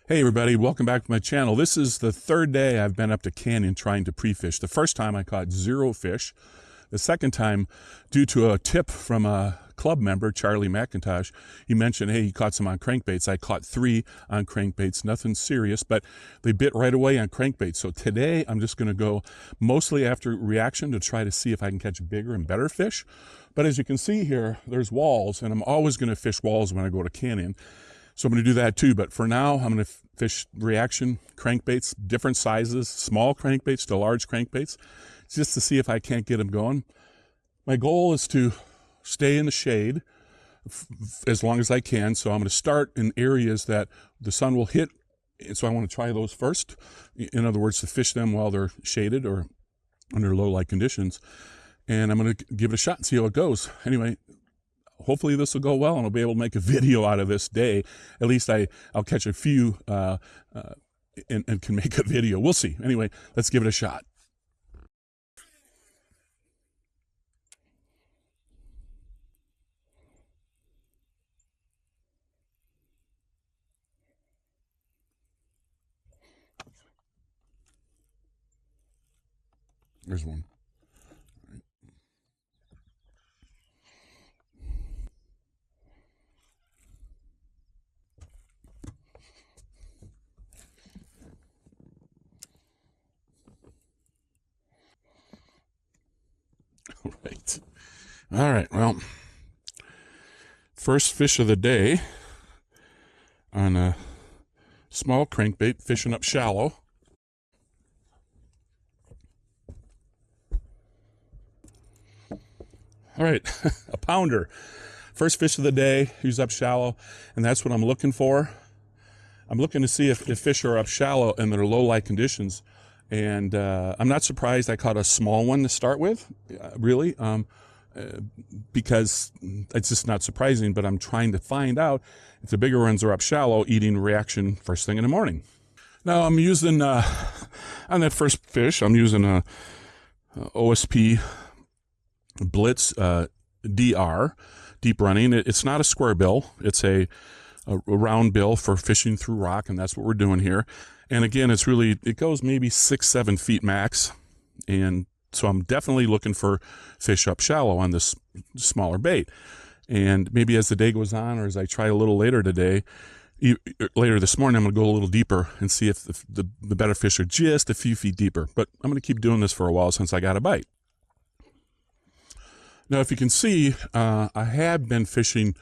Hey everybody, welcome back to my channel. This is the third day I've been up to Canyon trying to pre-fish. The first time I caught 0 fish. The second time, due to a tip from a club member, Charlie McIntosh, he mentioned, hey, he caught some on crankbaits. I caught 3 on crankbaits, nothing serious, but they bit right away on crankbaits. So today I'm just gonna go mostly after reaction to try to see if I can catch bigger and better fish. But as you can see here, there's walls, and I'm always gonna fish walls when I go to Canyon. So I'm going to do that too, but for now, I'm going to fish reaction crankbaits, different sizes, small crankbaits to large crankbaits, just to see if I can't get them going. My goal is to stay in the shade as long as I can, so I'm going to start in areas that the sun will hit, and so I want to try those first. In other words, to fish them while they're shaded or under low light conditions, and I'm going to give it a shot and see how it goes. Anyway, hopefully this will go well and I'll be able to make a video out of this day. At least I'll catch a few and can make a video. We'll see. Anyway, let's give it a shot. There's one. Right. All right. Well, first fish of the day on a small crankbait, fishing up shallow. All right, a pounder. First fish of the day, he's up shallow, and that's what I'm looking for. I'm looking to see if fish are up shallow and they're low light conditions. And I'm not surprised I caught a small one to start with, really, because it's just not surprising, but I'm trying to find out if the bigger ones are up shallow, eating reaction first thing in the morning. Now I'm using, on that first fish, I'm using a OSP Blitz DR, deep running. It's not a square bill, it's a round bill for fishing through rock, and that's what we're doing here. And again, it goes maybe 6-7 feet max. And so I'm definitely looking for fish up shallow on this smaller bait. And maybe as the day goes on, or as I try a little later today, later this morning, I'm going to go a little deeper and see if the better fish are just a few feet deeper. But I'm going to keep doing this for a while since I got a bite. Now, if you can see, I have been fishing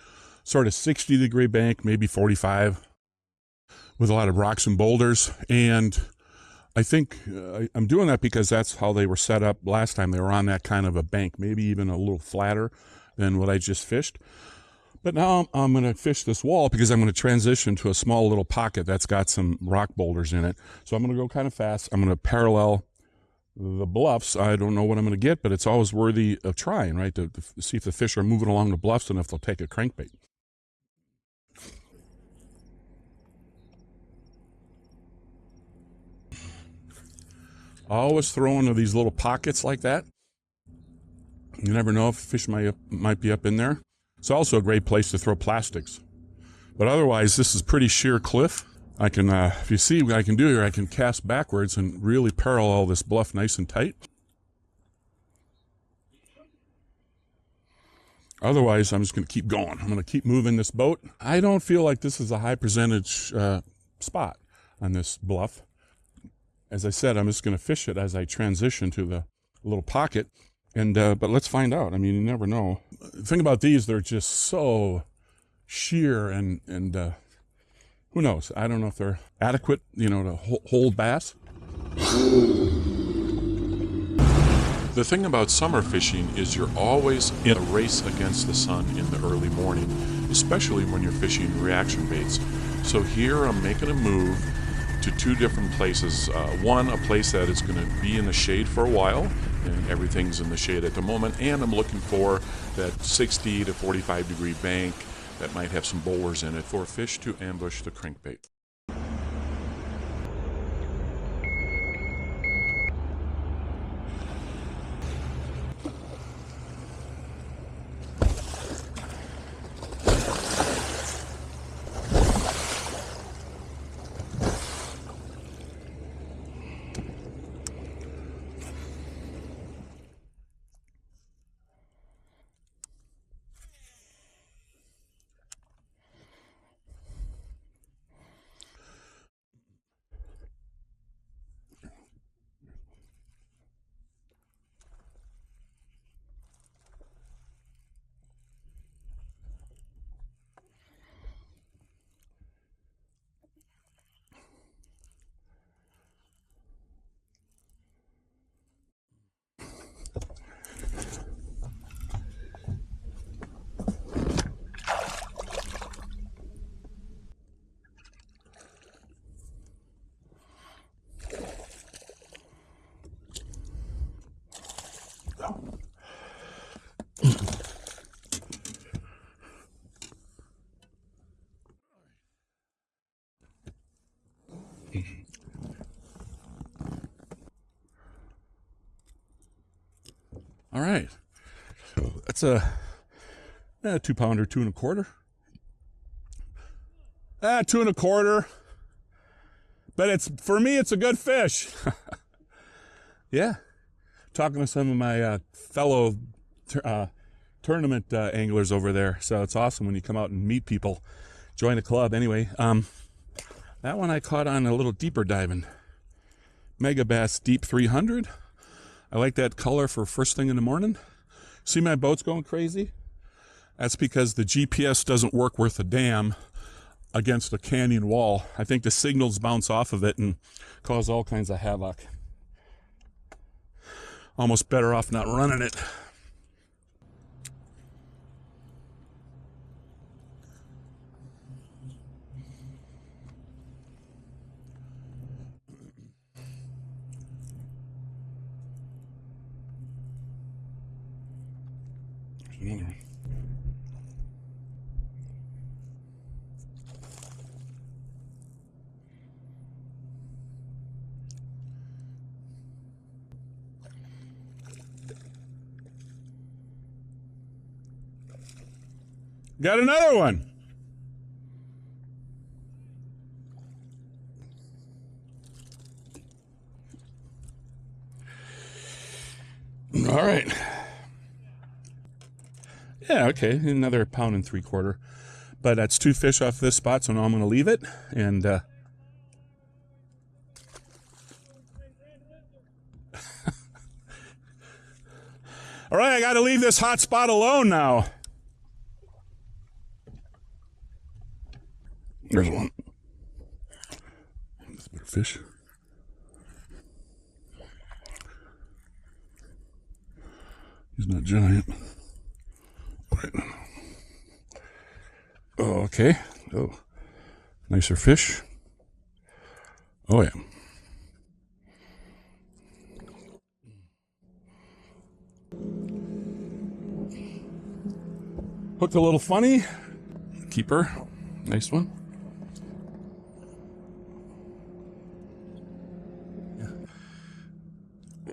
sort of 60-degree bank, maybe 45, with a lot of rocks and boulders, and I think I'm doing that because that's how they were set up last time. They were on that kind of a bank, maybe even a little flatter than what I just fished. But now I'm going to fish this wall because I'm going to transition to a small little pocket that's got some rock boulders in it. So I'm going to go kind of fast. I'm going to parallel the bluffs. I don't know what I'm going to get, but it's always worthy of trying, right, to see if the fish are moving along the bluffs and if they'll take a crankbait. Always throw into these little pockets like that. You never know if fish might be up in there. It's also a great place to throw plastics. But otherwise, this is pretty sheer cliff. I can, if you see what I can do here, I can cast backwards and really parallel this bluff nice and tight. Otherwise, I'm just going to keep going. I'm going to keep moving this boat. I don't feel like this is a high percentage spot on this bluff. As I said, I'm just going to fish it as I transition to the little pocket. And but let's find out. I mean, you never know. The thing about these, they're just so sheer and who knows? I don't know if they're adequate, you know, to hold bass. The thing about summer fishing is you're always in a race against the sun in the early morning, especially when you're fishing reaction baits. So here I'm making a move to 2 different places. One, a place that is going to be in the shade for a while, and everything's in the shade at the moment, and I'm looking for that 60 to 45 degree bank that might have some boulders in it for a fish to ambush the crankbait. All right. That's a 2 pounder, 2 1/4. 2 1/4. But for me, it's a good fish. Yeah. Talking to some of my fellow tournament anglers over there. So it's awesome when you come out and meet people, join a club. Anyway, that one I caught on a little deeper diving. Megabass Deep 300. I like that color for first thing in the morning. See my boat's going crazy? That's because the GPS doesn't work worth a damn against a canyon wall. I think the signals bounce off of it and cause all kinds of havoc. Almost better off not running it. There's another one. Got another one. All right. Yeah, okay, another 1 3/4. But that's 2 fish off this spot, so now I'm going to leave it. And all right, I got to leave this hot spot alone now. There's one. That's a better fish. He's not giant. Right. Oh, okay. Oh, nicer fish. Oh, yeah. Hooked a little funny. Keeper. Nice one.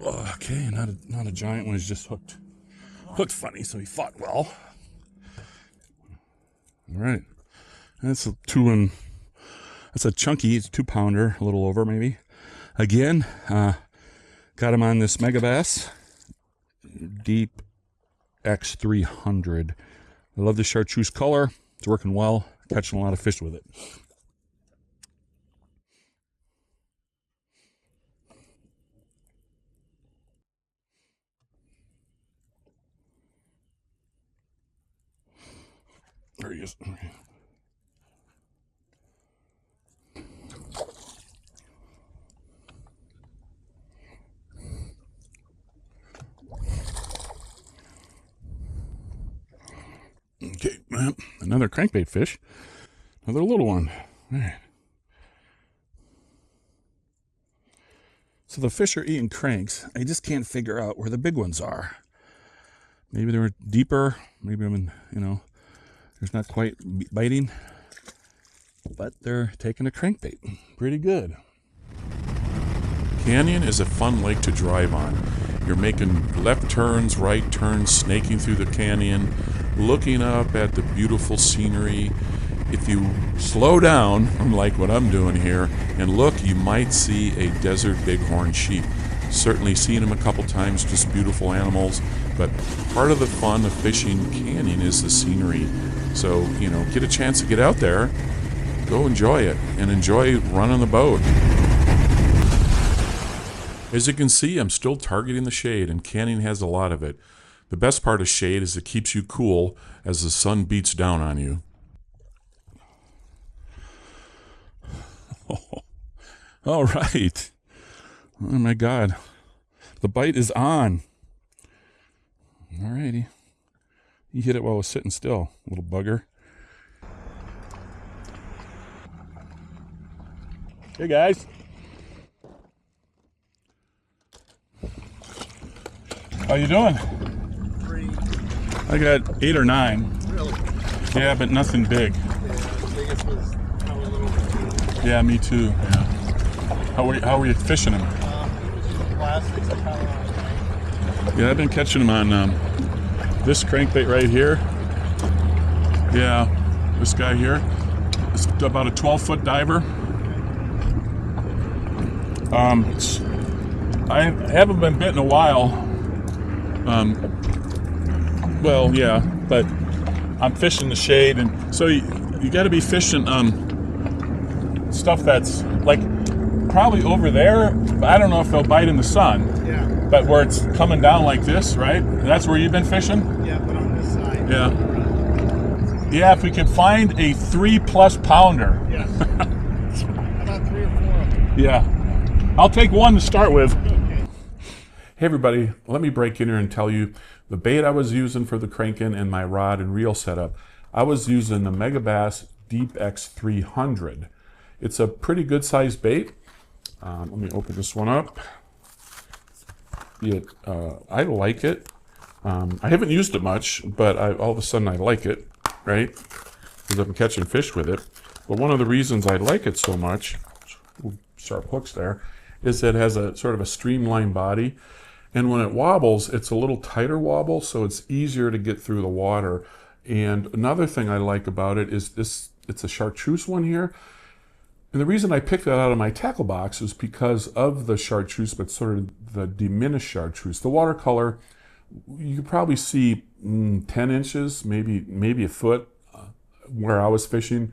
Okay, not a giant one. He's just hooked funny, so he fought well. All right, that's a that's a chunky. It's 2 pounder, a little over maybe. Again, got him on this Megabass Deep X300. I love the Chartreuse color. It's working well. Catching a lot of fish with it. There he is. Okay, another crankbait fish. Another little one. All right. So the fish are eating cranks. I just can't figure out where the big ones are. Maybe they were deeper. Maybe there's not quite biting, but they're taking a crankbait. Pretty good. Canyon is a fun lake to drive on. You're making left turns, right turns, snaking through the canyon, looking up at the beautiful scenery. If you slow down, like what I'm doing here, and look, you might see a desert bighorn sheep. Certainly seen them a couple times, just beautiful animals, but part of the fun of fishing canyon is the scenery. So, get a chance to get out there, go enjoy it, and enjoy running the boat. As you can see, I'm still targeting the shade, and canyon has a lot of it. The best part of shade is it keeps you cool as the sun beats down on you. All right. Oh my God. The bite is on. All righty. He hit it while I was sitting still, little bugger. Hey guys. How you doing? 3. I got 8 or 9. Really? Yeah, but nothing big. Yeah, the biggest was probably a little bit. Yeah, me too. Yeah. How are you fishing them? Plastics, Yeah, I've been catching them on this crankbait right here. Yeah, this guy here. It's about a 12-foot diver. I haven't been bit in a while. Well, yeah, but I'm fishing the shade, and so you got to be fishing stuff that's like probably over there. I don't know if they'll bite in the sun. Yeah. But where it's coming down like this, right? That's where you've been fishing? Yeah, but on this side. Yeah. Yeah, if we could find a 3+ pounder. Yes. About 3 or 4 of them. Yeah. I'll take one to start with. Okay. Hey everybody, let me break in here and tell you the bait I was using for the cranking and my rod and reel setup. I was using the Megabass Deep X 300. It's a pretty good sized bait. Let me open this one up. I like it. I haven't used it much, but all of a sudden I like it, right? Because I've been catching fish with it. But one of the reasons I like it so much, sharp hooks there, is that it has a sort of a streamlined body. And when it wobbles, it's a little tighter wobble, so it's easier to get through the water. And another thing I like about it is it's a Chartreuse one here. And the reason I picked that out of my tackle box is because of the Chartreuse, but sort of the diminished Chartreuse. The watercolor, you could probably see 10 inches, maybe a foot where I was fishing.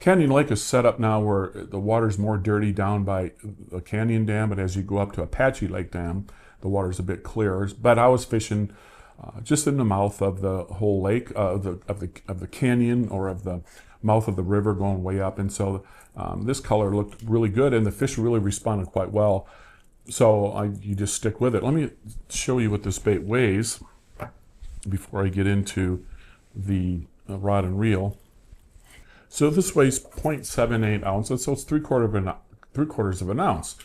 Canyon Lake is set up now where the water's more dirty down by the Canyon Dam, but as you go up to Apache Lake Dam, the water's a bit clearer. But I was fishing just in the mouth of the whole lake, of the canyon, or of the mouth of the river going way up, and so this color looked really good, and the fish really responded quite well. So you just stick with it. Let me show you what this bait weighs before I get into the rod and reel. So this weighs 0.78 ounces, so it's 3/4 of an ounce.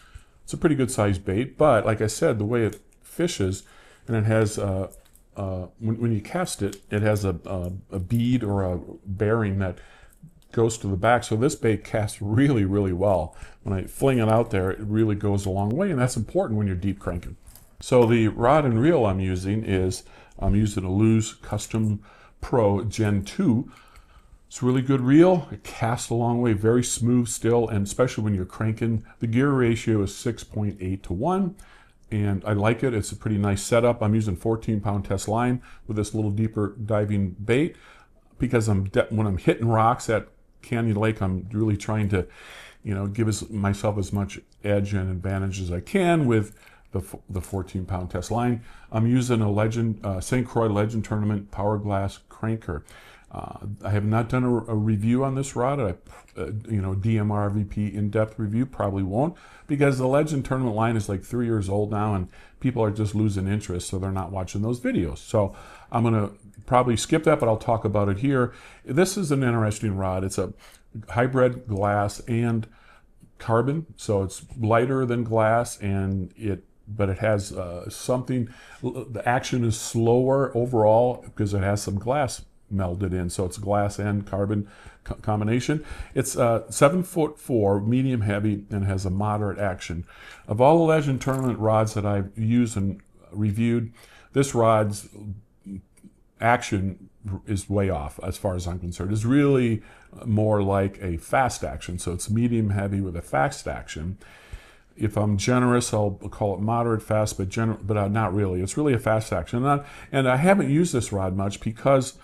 It's a pretty good sized bait, but like I said, the way it fishes, and it has when you cast it, it has a bead or a bearing that goes to the back. So this bait casts really, really well. When I fling it out there, it really goes a long way, and that's important when you're deep cranking. So the rod and reel I'm using a Lew's Custom Pro Gen 2. It's a really good reel. It casts a long way, very smooth still, and especially when you're cranking. The gear ratio is 6.8 to 1, and I like it. It's a pretty nice setup. I'm using 14-pound test line with this little deeper diving bait because when I'm hitting rocks at Canyon Lake, I'm really trying to, give myself as much edge and advantage as I can with the 14-pound test line. I'm using a St. Croix Legend Tournament Power Glass cranker. I have not done a review on this rod. DMR VP in-depth review probably won't, because the Legend Tournament line is like 3 years old now, and people are just losing interest, so they're not watching those videos. So I'm going to probably skip that, but I'll talk about it here. This is an interesting rod. It's a hybrid glass and carbon, so it's lighter than glass, but it has something. The action is slower overall because it has some glass melded in, so it's glass and carbon combination. It's 7'4", medium heavy, and has a moderate action. Of all the Legend Tournament rods that I've used and reviewed, this rod's action is way off as far as I'm concerned. It's really more like a fast action, so it's medium heavy with a fast action. If I'm generous, I'll call it moderate fast, but not really. It's really a fast action, and I haven't used this rod much because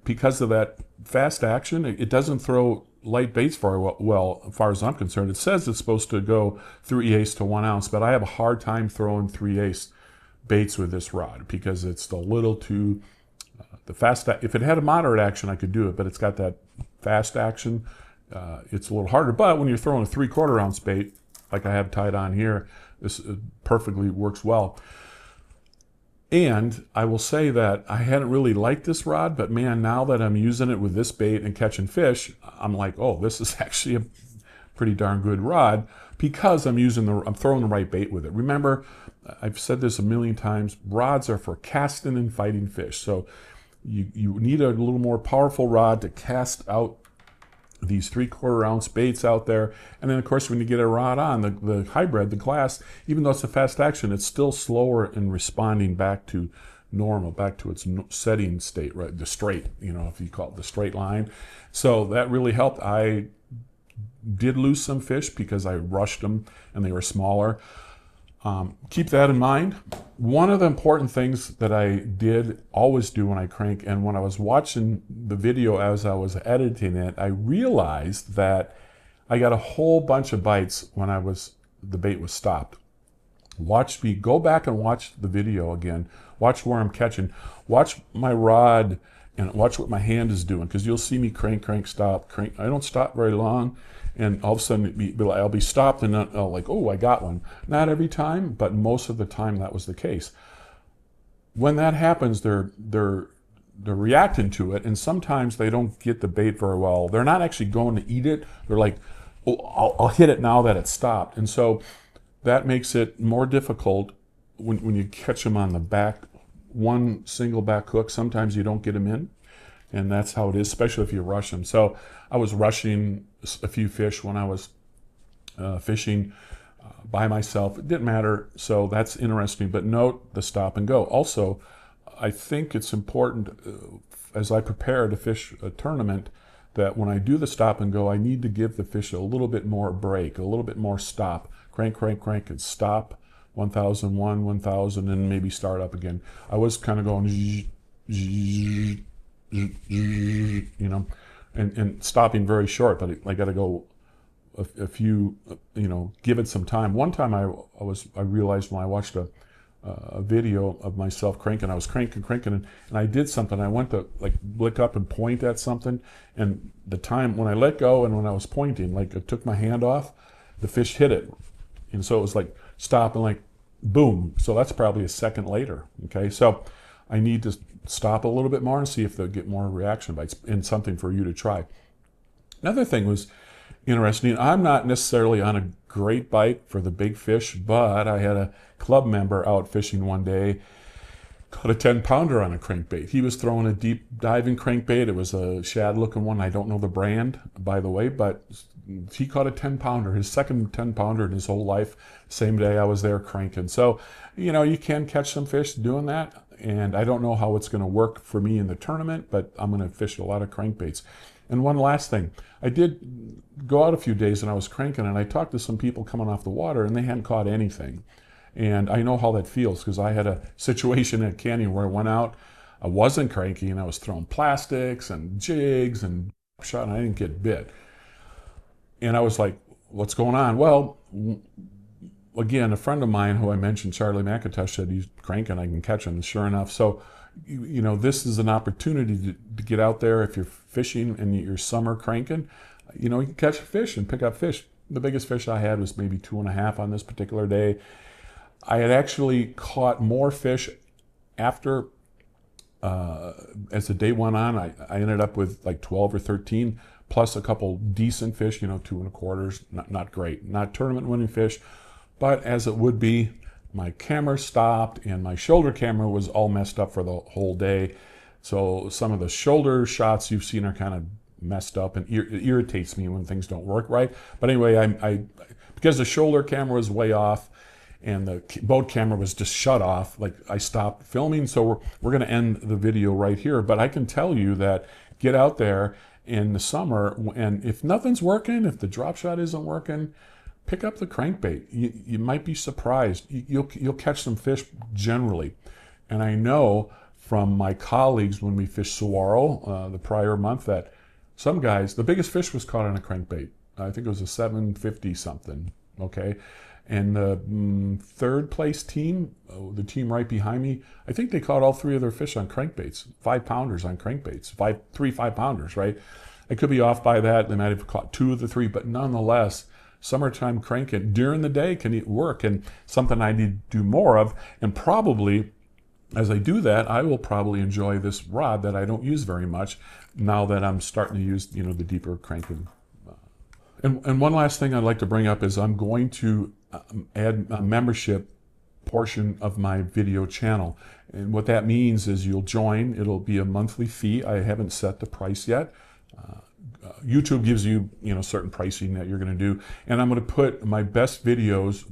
of that fast action. It doesn't throw light baits very well, as far as I'm concerned. It says it's supposed to go 3/8 to 1 ounce, but I have a hard time throwing 3/8 baits with this rod because it's a little too if it had a moderate action, I could do it, but it's got that fast action. It's a little harder. But when you're throwing a 3/4 ounce bait, like I have tied on here, this perfectly works well. And I will say that I hadn't really liked this rod, but man, now that I'm using it with this bait and catching fish, I'm like, oh, this is actually a pretty darn good rod because I'm throwing the right bait with it. Remember, I've said this a million times, rods are for casting and fighting fish. So you need a little more powerful rod to cast out these 3/4 ounce baits out there. And then of course when you get a rod on, the hybrid, the glass, even though it's a fast action, it's still slower in responding back to normal, back to its setting state, right? The straight, you know, if you call it the straight line. So that really helped. I did lose some fish because I rushed them and they were smaller. Keep that in mind. One of the important things that I always do when I crank, and when I was watching the video as I was editing it, I realized that I got a whole bunch of bites when the bait was stopped. Watch me, go back and watch the video again. Watch where I'm catching. Watch my rod and watch what my hand is doing, because you'll see me crank, stop, crank. I don't stop very long. And all of a sudden, I'll be stopped and I'll like, oh, I got one. Not every time, but most of the time that was the case. When that happens, they're reacting to it, and sometimes they don't get the bait very well. They're not actually going to eat it. They're like, oh, I'll hit it now that it's stopped. And so that makes it more difficult when you catch them on the back, one single back hook. Sometimes you don't get them in. And that's how it is, especially if you rush them. So I was rushing a few fish when I was fishing by myself. It didn't matter, so that's interesting. But note the stop and go. Also, I think it's important as I prepare to fish a tournament that when I do the stop and go, I need to give the fish a little bit more break, a little bit more stop. Crank, and stop, 1001, 1000, and maybe start up again. I was kind of going, you know, and stopping very short, but I got to go a few, you know, give it some time. One time I realized when I watched a video of myself cranking, I was cranking, and I did something. I went to like look up and point at something, and the time when I let go and when I was pointing, like I took my hand off, the fish hit it, and so it was like stop and like boom. So that's probably a second later. Okay, so I need to stop a little bit more and see if they'll get more reaction bites, and something for you to try. Another thing was interesting. I'm not necessarily on a great bite for the big fish, but I had a club member out fishing one day, caught a 10-pounder on a crankbait. He was throwing a deep diving crankbait. It was a shad looking one. I don't know the brand, by the way, but he caught a 10-pounder, his second 10-pounder in his whole life. Same day I was there cranking. So, you know, you can catch some fish doing that. And I don't know how it's going to work for me in the tournament, but I'm going to fish a lot of crankbaits. And one last thing, I did go out a few days and I was cranking, and I talked to some people coming off the water and they hadn't caught anything. And I know how that feels, because I had a situation at Canyon where I went out, I wasn't cranking, I was throwing plastics and jigs and shot, and I didn't get bit. And I was like, what's going on? Well, again, a friend of mine who I mentioned, Charlie McIntosh, said he's cranking, I can catch him. And sure enough, so, you know, this is an opportunity to get out there. If you're fishing and you're summer cranking, you know, you can catch fish and pick up fish. The biggest fish I had was maybe 2.5 on this particular day. I had actually caught more fish after, as the day went on. I ended up with like 12 or 13, plus a couple decent fish, you know, 2 1/4s, not great, not tournament winning fish. But as it would be, my camera stopped and my shoulder camera was all messed up for the whole day. So some of the shoulder shots you've seen are kind of messed up, and it irritates me when things don't work right. But anyway, I because the shoulder camera was way off and the boat camera was just shut off, like I stopped filming. So we're going to end the video right here. But I can tell you that get out there in the summer, and if nothing's working, if the drop shot isn't working, pick up the crankbait. You might be surprised. You'll catch some fish generally. And I know from my colleagues when we fished Saguaro the prior month that some guys, the biggest fish was caught on a crankbait. I think it was a 750 something, okay? And the third place team, the team right behind me, I think they caught all 3 of their fish on crankbaits, 5-pounders on crankbaits, 3 5-pounders, right? I could be off by that. They might have caught 2 of the 3, but nonetheless, summertime cranking during the day can work, and something I need to do more of. And probably as I do that, I will probably enjoy this rod that I don't use very much now that I'm starting to use, you know, the deeper cranking. And one last thing I'd like to bring up is I'm going to add a membership portion of my video channel. And what that means is you'll join. It'll be a monthly fee. I haven't set the price yet. YouTube gives you, certain pricing that you're going to do, and I'm going to put my best videos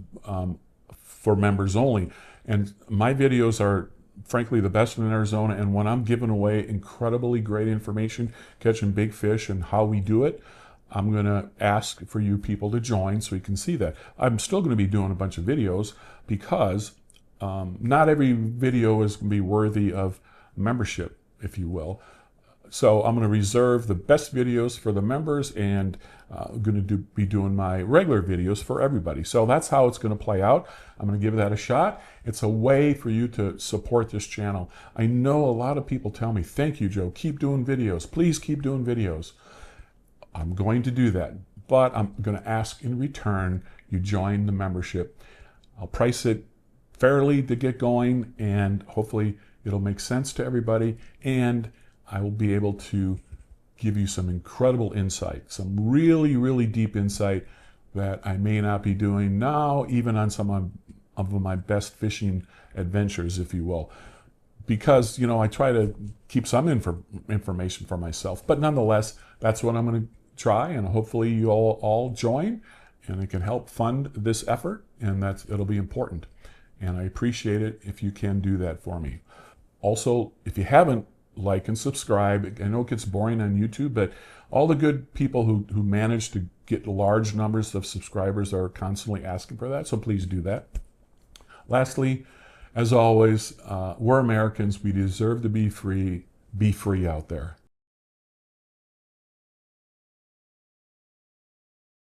for members only. And my videos are frankly the best in Arizona, and when I'm giving away incredibly great information, catching big fish and how we do it, I'm going to ask for you people to join so you can see that. I'm still going to be doing a bunch of videos because not every video is going to be worthy of membership, if you will. So I'm going to reserve the best videos for the members, and I'm going to be doing my regular videos for everybody. So that's how it's going to play out. I'm going to give that a shot. It's a way for you to support this channel. I know a lot of people tell me, thank you, Joe, keep doing videos. Please keep doing videos. I'm going to do that, but I'm going to ask in return you join the membership. I'll price it fairly to get going, and hopefully it'll make sense to everybody, and I will be able to give you some incredible insight, some really, really deep insight that I may not be doing now, even on some of my best fishing adventures, if you will. Because, I try to keep some information for myself, but nonetheless, that's what I'm going to try, and hopefully you all join, and it can help fund this effort, and it'll be important. And I appreciate it if you can do that for me. Also, if you haven't, like and subscribe. I know it gets boring on YouTube, but all the good people who manage to get large numbers of subscribers are constantly asking for that, so please do that. Lastly, as always, we're Americans. We deserve to be free. Be free out there.